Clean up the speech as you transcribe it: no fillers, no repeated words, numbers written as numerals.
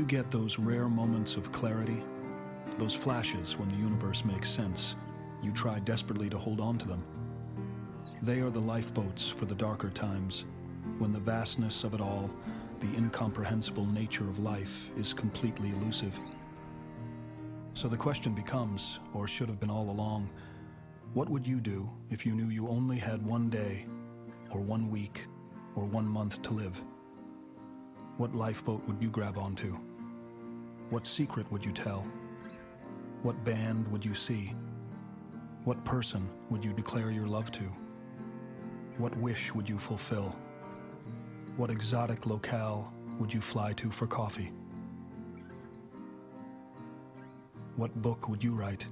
get those rare moments of clarity, those flashes when the universe makes sense, you try desperately to hold on to them. They are the lifeboats for the darker times, when the vastness of it all, the incomprehensible nature of life, is completely elusive. So the question becomes, or should have been all along, what would you do if you knew you only had one day, or 1 week, or 1 month to live? What lifeboat would you grab onto? What secret would you tell? What band would you see? What person would you declare your love to? What wish would you fulfill? What exotic locale would you fly to for coffee? What book would you write?